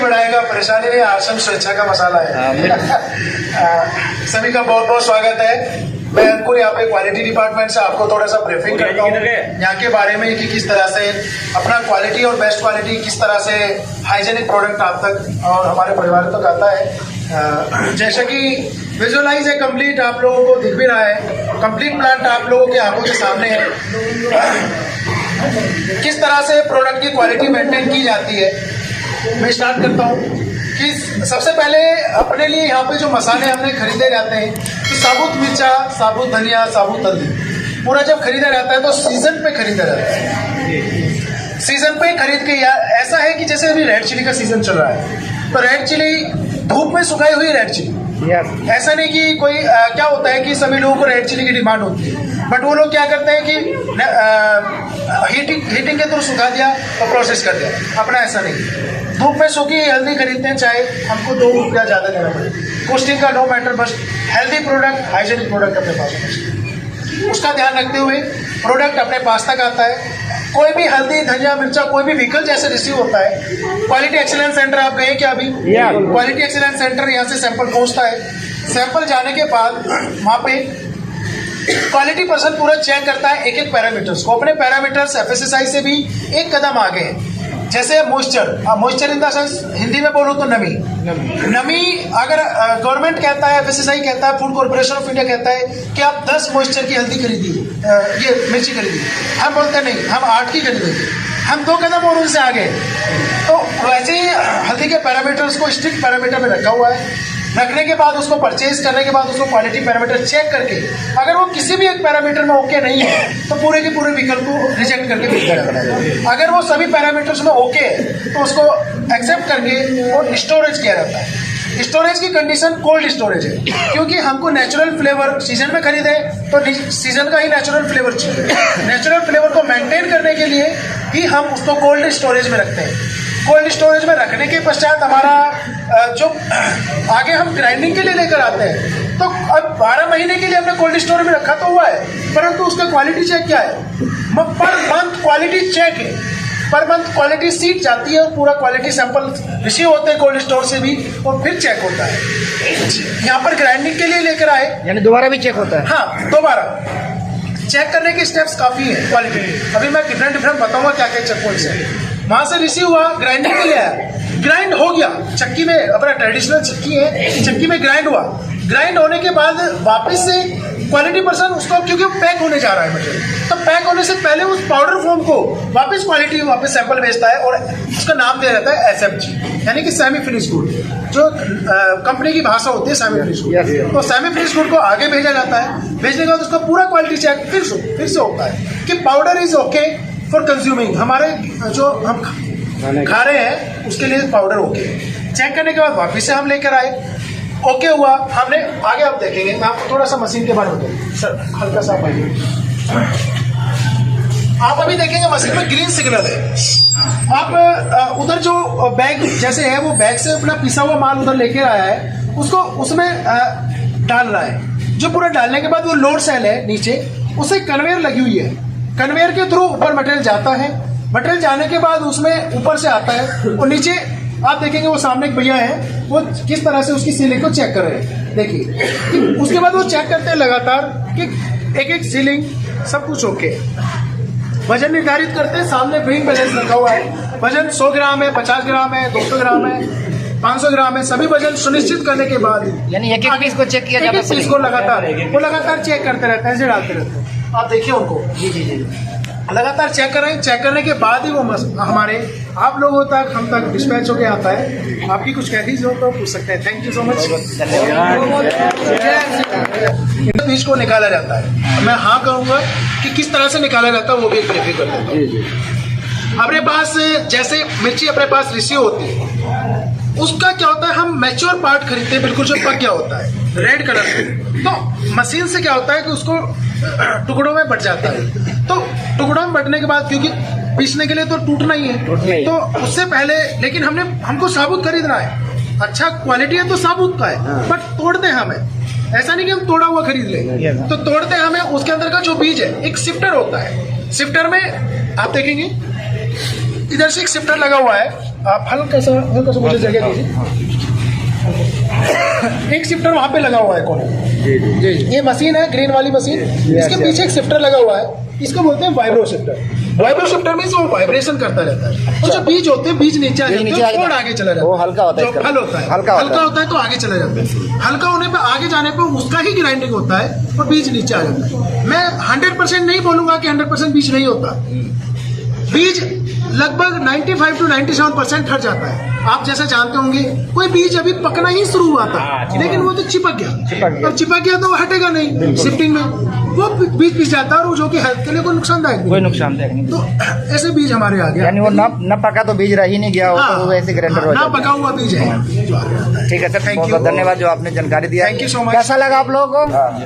बढ़ाएगा, परेशानी नहीं, आसन स्वेच्छा का मसाला है। सभी का बहुत बहुत स्वागत है। मैं अंकुर यहाँ पे क्वालिटी डिपार्टमेंट से आपको थोड़ा सा ब्रीफिंग करता हूँ यहाँ के बारे में कि किस तरह से अपना क्वालिटी और बेस्ट क्वालिटी किस तरह से हाइजेनिक प्रोडक्ट आप तक और हमारे परिवार तक आता है। जैसा कि विजुअलाइज है कंप्लीट, आप लोगों को दिख भी रहा है, कंप्लीट प्लांट आप लोगों के आंखों के सामने है। किस तरह से प्रोडक्ट की क्वालिटी मेंटेन की जाती है, मैं स्टार्ट करता हूँ कि सबसे पहले अपने लिए यहाँ पे जो मसाले हमने खरीदे जाते हैं तो साबुत मिर्चा, साबुत धनिया, साबुत हल्दी पूरा जब खरीदा जाता है तो सीजन पे खरीदा जाता है। सीजन पे खरीद के, या ऐसा है कि जैसे अभी रेड चिली का सीजन चल रहा है तो रेड चिली धूप में सुखाई हुई रेड चिली, ऐसा नहीं कि कोई क्या होता है कि सभी लोगों को रेड चिली की डिमांड होती है, बट वो लोग क्या करते हैं कि हीटिंग के थ्रू सुखा दिया और प्रोसेस कर दिया। अपना ऐसा नहीं, धूप में सूखी हल्दी खरीदते हैं, चाहे हमको 2 रुपया ज़्यादा देना पड़े, कॉस्टिंग का नो मैटर, बस हेल्दी प्रोडक्ट, हाइजेनिक प्रोडक्ट अपने पास होना, उसका ध्यान रखते हुए प्रोडक्ट अपने पास तक आता है। कोई भी हल्दी, धनिया, मिर्चा, कोई भी व्हीकल जैसे रिसीव होता है, क्वालिटी एक्सीलेंस सेंटर आप गए क्या अभी? क्वालिटी एक्सीलेंस सेंटर यहाँ से सैंपल पहुँचता है। सैंपल जाने के बाद वहाँ पे क्वालिटी पर्सन पूरा चेक करता है एक एक पैरामीटर्स को। अपने पैरामीटर्स एफएसएसआई से भी एक कदम आगे हैं। जैसे moisture, moisture in the sense Hindi में बोलूँ तो नमी अगर गवर्नमेंट कहता है, एफएसएसआई कहता है, फूड कॉर्पोरेशन ऑफ इंडिया कहता है कि आप 10 मॉइस्चर की हल्दी खरीदिए, ये मिर्ची खरीदिए, हम बोलते नहीं, हम 8 की खरीदेंगे, हम 2 कदम और उनसे आगे। तो वैसे ही हल्दी के पैरामीटर्स को स्ट्रिक्ट पैरामीटर में रखा हुआ है। रखने के बाद उसको परचेज करने के बाद उसको क्वालिटी पैरामीटर चेक करके अगर वो किसी भी एक पैरामीटर में ओके नहीं है तो पूरे के पूरे विकल्प को रिजेक्ट करके भेजा जाता है। अगर वो सभी पैरामीटर्स में ओके है तो उसको एक्सेप्ट करके और स्टोरेज किया जाता है। स्टोरेज की कंडीशन कोल्ड स्टोरेज है, क्योंकि हमको नेचुरल फ्लेवर सीजन में खरीदे तो सीजन का ही नेचुरल फ्लेवर चाहिए। नेचुरल फ्लेवर को मेंटेन करने के लिए ही हम उसको कोल्ड स्टोरेज में रखते हैं। कोल्ड स्टोरेज में रखने के पश्चात हमारा जो आगे हम ग्राइंडिंग के लिए लेकर आते हैं तो अब 12 महीने के लिए हमने कोल्ड स्टोरेज में रखा तो हुआ है, परंतु उसका क्वालिटी चेक क्या है? पर मंथ क्वालिटी चेक है, पर मंथ क्वालिटी सीट जाती है और पूरा क्वालिटी सैंपल रिसीव होते हैं कोल्ड स्टोर से भी और फिर चेक होता है। यहाँ पर ग्राइंडिंग के लिए लेकर आए, यानी दोबारा भी चेक होता है? हाँ, दोबारा चेक करने के स्टेप्स काफ़ी है क्वालिटी। अभी मैं डिफरेंट बताऊंगा क्या क्या चेक पॉइंट्स है। वहाँ से रिसीव हुआ, ग्राइंडिंग के लिए आया, ग्राइंड हो गया चक्की में, अपना ट्रेडिशनल चक्की है, चक्की में ग्राइंड हुआ। ग्राइंड होने के बाद वापस से क्वालिटी पर्सन उसको, क्योंकि पैक होने जा रहा है मटेरियल, तो पैक होने से पहले उस पाउडर फॉर्म को वापस सैंपल भेजता है और उसका नाम दिया जाता है SFG, यानी कि सेमी फिनिश गुड, जो कंपनी की भाषा होती है सेमी फिनिश गुड। तो सेमी फिनिश गुड को आगे भेजा जाता है। भेजने के बाद उसका पूरा क्वालिटी चेक फिर से होता है कि powder is okay for consuming, हमारे जो हम खा रहे हैं उसके लिए पाउडर ओके। चेक करने के बाद वापस से हम लेकर आए, ओके हुआ, हमने आगे आप देखेंगे, मैं आपको थोड़ा सा मशीन के बारे में बताऊँ सर, हल्का सा आप अभी देखेंगे मशीन में ग्रीन सिग्नल है। आप उधर जो बैग जैसे है वो बैग से अपना पिसा हुआ माल उधर लेकर आया है, उसको उसमें डाल रहा है। जो पूरा डालने के बाद वो लोड सेल है नीचे, उसे कन्वेयर लगी हुई है, कन्वेयर के थ्रू ऊपर मटेरियल जाता है। मटेरियल जाने के बाद उसमें ऊपर से आता है और नीचे आप देखेंगे वो सामने एक भैया है, वो किस तरह से उसकी सीलिंग को चेक कर रहे हैं। देखिए उसके बाद वो चेक करते हैं लगातार कि एक सीलिंग सब कुछ ओके। वजन निर्धारित करते हैं, सामने वेइंग बैलेंस रखा हुआ है, वजन 100 ग्राम है, 50 ग्राम है, 200 ग्राम है, 500 ग्राम है, सभी वजन सुनिश्चित करने के बाद यानी एक पीस को चेक किया जाता है, पीस को लगातार चेक करते रहते हैं, ऐसे डालते रहते हैं। आप देखिए उनको, जी लगातार चेक कर रहे हैं। चेक करने के बाद ही वो हमारे आप लोगों तक, हम तक डिस्पैच होके आता है। आपकी कुछ क्वेरीज हो तो पूछ सकते हैं। Thank you so much. बीज को निकाला जाता है, मैं हाँ कहूँगा कि किस तरह से निकाला जाता है वो भी एक ब्रीफिंग कर देता हूँ। अपने पास जैसे मिर्ची अपने पास रिसीव होती है, उसका क्या होता है, हम मैच्योर पार्ट खरीदते हैं, बिल्कुल जो पक गया होता है रेड कलर से, तो मशीन से क्या होता है कि उसको टुकड़ों में बट जाता है। तो टुकड़ों में बटने के बाद, क्योंकि पीसने के लिए तो टूटना ही है, तो उससे पहले लेकिन हमको साबुत खरीदना है, अच्छा क्वालिटी है तो साबुत का है, बट तोड़ते हैं हमें, ऐसा नहीं कि हम तोड़ा हुआ खरीद लें, तो तोड़ते हैं हमें उसके अंदर का जो बीज है, एक शिफ्टर होता है। शिफ्टर में आप देखेंगे इधर से एक शिफ्टर लगा हुआ है, आप हल्का सा मुझे जगह दीजिए। एक शिफ्टर वहाँ पे लगा हुआ है कोने में। जी ये मशीन है, ग्रीन वाली मशीन, इसके पीछे एक शिफ्टर लगा हुआ है, इसको बोलते हैं वाइब्रो शिफ्टर। वाइब्रो शिफ्टर में वो वाइब्रेशन करता रहता है, और जो बीज होते हैं बीज नीचे आ जाते हैं और आगे चला जाता है। वो हल्का होता है, जो फल होता है हल्का होता है तो आगे चला जाता है। हल्का होने पे आगे जाने पे उसका ही ग्राइंडिंग होता है और बीज नीचे आ जाता है। मैं 100% नहीं बोलूंगा कि 100% बीज नहीं होता, बीज लगभग 95 to 97% हट जाता है। आप जैसा जानते होंगे कोई बीज अभी पकना ही शुरू हुआ था, लेकिन वो तो चिपक गया। अब चिपक गया तो वो हटेगा नहीं, शिफ्टिंग में वो बीज पिस जाता है, और जो कि हेल्थ के लिए कोई नुकसानदायक नहीं। कोई नुकसानदायक नहीं। तो ऐसे बीज हमारे आ गया, यानी वो न पका तो बीज रह ही नहीं गया हो, तो वो ऐसे ग्राइंडर हो ना जाता पका हुआ बीज है। ठीक है सर, Thank बहुत you. बहुत धन्यवाद जो आपने जानकारी दिया। Thank you so much. कैसा लगा आप लोगों को?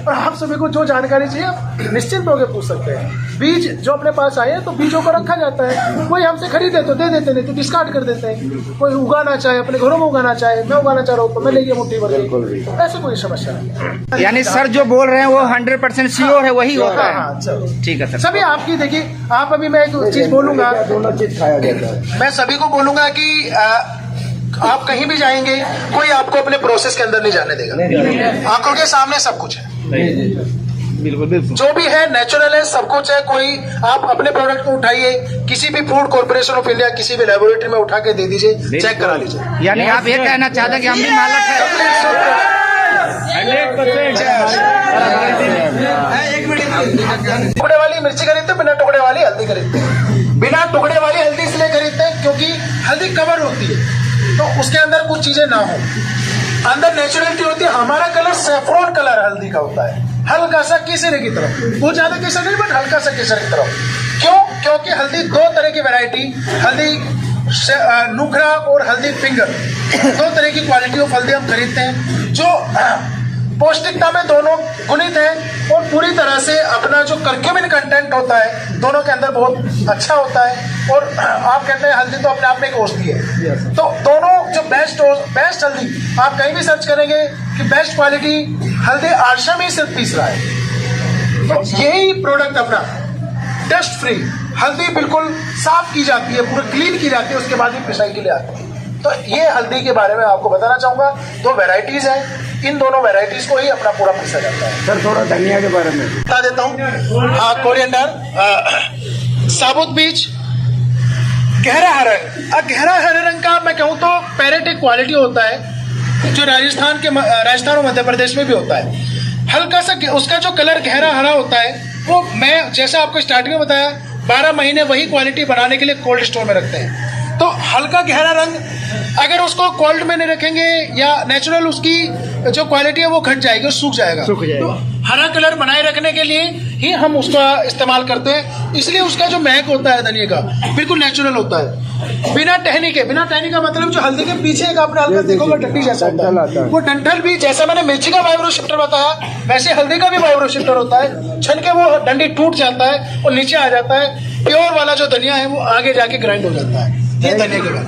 और आप सभी को जो जानकारी चाहिए आप निश्चिंत होकर पूछ सकते हैं। बीज जो अपने पास आए हैं तो बीजों को रखा जाता है, कोई हमसे खरीदे तो दे देते, नहीं तो डिस्कार्ड कर देते हैं। कोई उगाना चाहे अपने घरों में उगाना चाहे, मैं उगाना चाह रहा हूँ तो मैं लेंगे मुट्ठी भर के, ऐसे कोई समस्या नहीं। यानी सर जो बोल रहे हैं वो 100% श्योर है, वही होता है। हाँ, चलो। ठीक है सर। सभी आपकी देखिए, आप अभी मैं एक चीज बोलूंगा, दोनों चीज खाया जाता है। मैं सभी को बोलूंगा कि आप कहीं भी जाएंगे कोई आपको अपने प्रोसेस के अंदर नहीं जाने देगा। आंखों के सामने सब कुछ है, बिल्कुल बिल्कुल। जो भी है नेचुरल है, सब कुछ है। कोई आप अपने प्रोडक्ट को उठाइए, किसी भी फूड कॉर्पोरेशन ऑफ इंडिया किसी भी लेबोरेटरी में उठा के दे दीजिए, चेक करा लीजिए। यानी आप ये कहना चाहते हैं कि हम भी मालक है? 100%। टुकड़े वाली मिर्ची खरीदते, बिना टुकड़े वाली हल्दी खरीदते हैं। बिना टुकड़े वाली हल्दी इसलिए खरीदते हैं क्योंकि हल्दी कवर होती है, तो उसके अंदर कुछ चीजें ना हो, अंदर नेचुरलिटी होती है। हमारा कलर सैफरॉन कलर हल्दी का होता है, हल्का सा केसरी की तरफ, बहुत ज्यादा केसर नहीं बट हल्का सा केसर की तरफ। क्यों? क्योंकि हल्दी दो तरह की वैरायटी, हल्दी नुखरा और हल्दी फिंगर, दो तरह की क्वालिटी ऑफ हल्दी हम खरीदते हैं, जो पौष्टिकता में दोनों गुणित है और पूरी तरह से अपना जो करक्यूमिन कंटेंट होता है दोनों के अंदर बहुत अच्छा होता है। और आप कहते हैं हल्दी तो अपने आप में एक औषधि है, तो दोनों जो बेस्ट हल्दी आप कहीं भी सर्च करेंगे कि बेस्ट क्वालिटी हल्दी आश्रम ही सिर्फ पीस रहा है। तो यही प्रोडक्ट अपना डस्ट फ्री हल्दी बिल्कुल साफ की जाती है, पूरा क्लीन की जाती है, उसके बाद ही पिसाई के लिए आती है। तो ये हल्दी के बारे में आपको बताना चाहूंगा। दो वैरायटीज हैं, इन दोनों वैरायटीज को ही अपना पूरा पीसा जाता है। सर थोड़ा धनिया के बारे में बता देता हूँ। हाँ, कोरिएंडर, साबुत बीज, गहरा हरा रंग। गहरा हरे रंग का मैं कहूँ तो पैरेट एक क्वालिटी होता है जो राजस्थान और मध्य प्रदेश में भी होता है। हल्का सा उसका जो कलर गहरा हरा होता है, वो मैं जैसा आपको स्टार्टिंग में बताया 12 महीने वही क्वालिटी बनाने के लिए कोल्ड स्टोर में रखते हैं। तो हल्का गहरा रंग अगर उसको कोल्ड में नहीं रखेंगे या नेचुरल उसकी जो क्वालिटी है वो घट जाएगी, सूख जाएगा। तो हरा कलर बनाए रखने के लिए ही हम उसका इस्तेमाल करते हैं, इसलिए उसका जो महक होता है धनिया का बिल्कुल नेचुरल होता है, बिना टहनी के। बिना टहनी का मतलब जो हल्दी के पीछे एक आपने हल्का देखोगे डंडी जैसा होता है, वो डंठल भी जैसा मैंने मिर्ची का वाइब्रो शिफ्टर बताया वैसे हल्दी का भी वाइब्रो शिफ्टर होता है। छन के वो डंडी टूट जाता है और नीचे आ जाता है, प्योर वाला जो धनिया है वो आगे जाके ग्राइंड हो जाता है। ये धनिया के बाद।